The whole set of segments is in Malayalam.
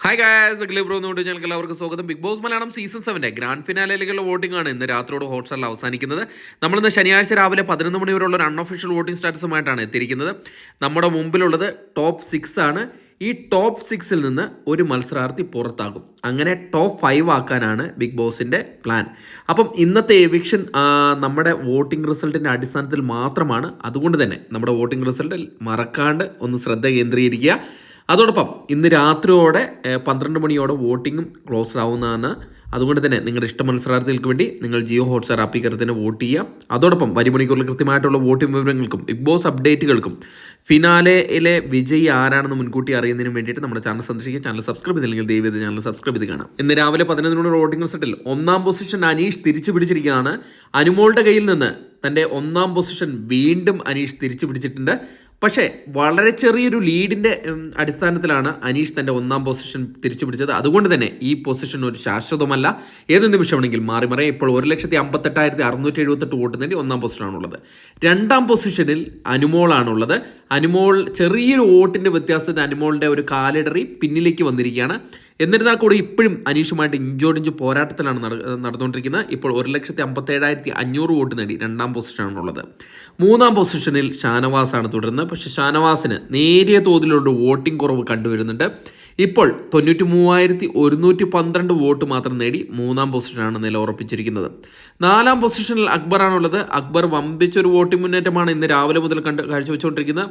ഹായ് ഗായ്സ്, ഗ്ലിബ്രോ നോട്ട് ഞങ്ങൾക്ക് എല്ലാവർക്കും സ്വാഗതം. Bigg Boss Malayalam season 7 grand ഫിനാലയിലേക്കുള്ള വോട്ടിംഗ് ആണ് ഇന്ന് രാത്രിയോട് ഹോട്ട്സ്റ്റാറിൽ അവസാനിക്കുന്നത്. നമ്മളിന്ന് ശനിയാഴ്ച രാവിലെ 11 മണി വരെയുള്ള ഒരു അൺഒഫീഷ്യൽ വോട്ടിംഗ് സ്റ്റാറ്റസുമായിട്ടാണ് എത്തിയിരിക്കുന്നത്. നമ്മുടെ മുമ്പിലുള്ളത് ടോപ്പ് 6 ആണ്. ഈ ടോപ്പ് 6-ൽ നിന്ന് ഒരു മത്സരാർത്ഥി പുറത്താകും. അങ്ങനെ ടോപ്പ് 5 ആക്കാനാണ് ബിഗ് ബോസിൻ്റെ പ്ലാൻ. അപ്പം ഇന്നത്തെ എവിക്ഷൻ നമ്മുടെ വോട്ടിംഗ് റിസൾട്ടിൻ്റെ അടിസ്ഥാനത്തിൽ മാത്രമാണ്. അതുകൊണ്ട് തന്നെ നമ്മുടെ വോട്ടിംഗ് റിസൾട്ടിൽ മറക്കാണ്ട് ഒന്ന് ശ്രദ്ധ കേന്ദ്രീകരിക്കുക. അതോടൊപ്പം ഇന്ന് രാത്രിയോടെ 12 മണിയോടെ വോട്ടിങ്ങും ക്ലോസ് ആവുന്നതാണ്. അതുകൊണ്ട് തന്നെ നിങ്ങളുടെ ഇഷ്ട മത്സരാർത്ഥികൾക്ക് വേണ്ടി നിങ്ങൾ ജിയോ ഹോട്ട്സ്റ്റാർ ആപ്പിൽ കയറി തന്നെ വോട്ട് ചെയ്യുക. അതോടൊപ്പം വരിമണിക്കൂറിൽ കൃത്യമായിട്ടുള്ള വോട്ടിംഗ് വിവരങ്ങൾക്കും ബിഗ് ബോസ് അപ്ഡേറ്റുകൾക്കും ഫിനാലയിലെ വിജയി ആരാണെന്ന് മുൻകൂട്ടി അറിയുന്നതിന് വേണ്ടിയിട്ട് നമ്മുടെ ചാനൽ സന്ദർശിക്കുക. ചാനൽ സബ്സ്ക്രൈബ് ചെയ്തില്ലെങ്കിൽ ദയവ് ചെയ്ത് ചാനൽ സബ്സ്ക്രൈബ് ചെയ്ത് കാണാം. ഇന്ന് രാവിലെ 11 മണിയുടെ വോട്ടിംഗ് റിസൾട്ടിൽ 1-ാം പൊസിഷൻ അനീഷ് തിരിച്ചു പിടിച്ചിരിക്കുകയാണ്. അനുമോളുടെ കയ്യിൽ നിന്ന് തൻ്റെ 1-ാം പൊസിഷൻ വീണ്ടും അനീഷ് തിരിച്ചു പിടിച്ചിട്ടുണ്ട്. പക്ഷേ വളരെ ചെറിയൊരു ലീഡിൻ്റെ അടിസ്ഥാനത്തിലാണ് അനീഷ് തൻ്റെ 1-ാം പൊസിഷൻ തിരിച്ചു പിടിച്ചത്. അതുകൊണ്ട് തന്നെ ഈ പൊസിഷൻ ഒരു ശാശ്വതമല്ല, ഏത് നിമിഷമാണെങ്കിൽ മാറി മറിയാം. ഇപ്പോൾ 1,58,678 വോട്ട് നേടി 1-ാം പൊസിഷനാണുള്ളത്. 2-ാം പൊസിഷനിൽ അനുമോളാണുള്ളത്. അനുമോൾ ചെറിയൊരു വോട്ടിൻ്റെ വ്യത്യാസത്തിൽ അനുമോളിൻ്റെ ഒരു കാലിടറി പിന്നിലേക്ക് വന്നിരിക്കുകയാണ്. എന്നിരുന്നാൽ കൂടി ഇപ്പോഴും അനീഷുമായിട്ട് ഇഞ്ചോടിഞ്ച് പോരാട്ടത്തിലാണ് നടന്നുകൊണ്ടിരിക്കുന്നത്. ഇപ്പോൾ 1,57,500 വോട്ട് നേടി 2-ാം പൊസിഷനാണുള്ളത്. 3-ാം പൊസിഷനിൽ ഷാനവാസാണ് തുടരുന്നത്. പക്ഷേ ഷാനവാസിന് നേരിയ തോതിലുള്ള വോട്ടിംഗ് കുറവ് കണ്ടുവരുന്നുണ്ട്. ഇപ്പോൾ 93,112 വോട്ട് മാത്രം നേടി 3-ാം പൊസിഷനാണ് നില ഉറപ്പിച്ചിരിക്കുന്നത്. 4-ാം പൊസിഷനിൽ അക്ബറാണുള്ളത്. അക്ബർ വമ്പിച്ചൊരു വോട്ടിംഗ് മുന്നേറ്റമാണ് ഇന്ന് രാവിലെ മുതൽ കാഴ്ചവെച്ചുകൊണ്ടിരിക്കുന്നത്.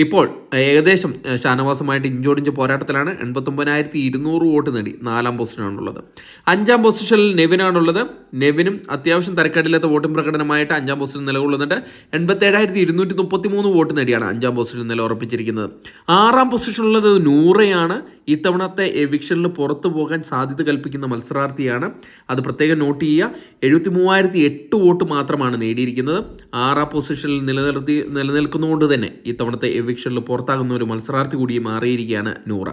ഇപ്പോൾ ഏകദേശം ഷാനവാസുമായിട്ട് ഇഞ്ചോടിഞ്ച് പോരാട്ടത്തിലാണ്. 89,200 വോട്ട് നേടി 4-ാം പൊസിഷനാണുള്ളത്. 5-ാം പൊസിഷനിൽ നെവിനാണുള്ളത്. നെവിനും അത്യാവശ്യം തരക്കേടില്ലാത്ത വോട്ടിംഗ് പ്രകടനമായിട്ട് 5-ാം പൊസിഷൻ നിലകൊള്ളുന്നുണ്ട്. 87,233 വോട്ട് നേടിയാണ് 5-ാം പൊസിഷൻ നില ഉറപ്പിച്ചിരിക്കുന്നത്. 6-ാം പൊസിഷനുള്ളത് നൂറയാണ്. ഇത്തവണത്തെ എവിക്ഷനിൽ പുറത്തു പോകാൻ സാധ്യത കൽപ്പിക്കുന്ന മത്സരാർത്ഥിയാണ്. അത് പ്രത്യേകം നോട്ട് ചെയ്യുക. 73,008 വോട്ട് മാത്രമാണ് നേടിയിരിക്കുന്നത്. 6-ാം പൊസിഷനിൽ നിലനിൽക്കുന്നതുകൊണ്ട് തന്നെ ഇത്തവണത്തെ എവിക്ഷനിൽ പുറത്താകുന്ന ഒരു മത്സരാർത്ഥി കൂടി മാറിയിരിക്കുകയാണ് നൂറ.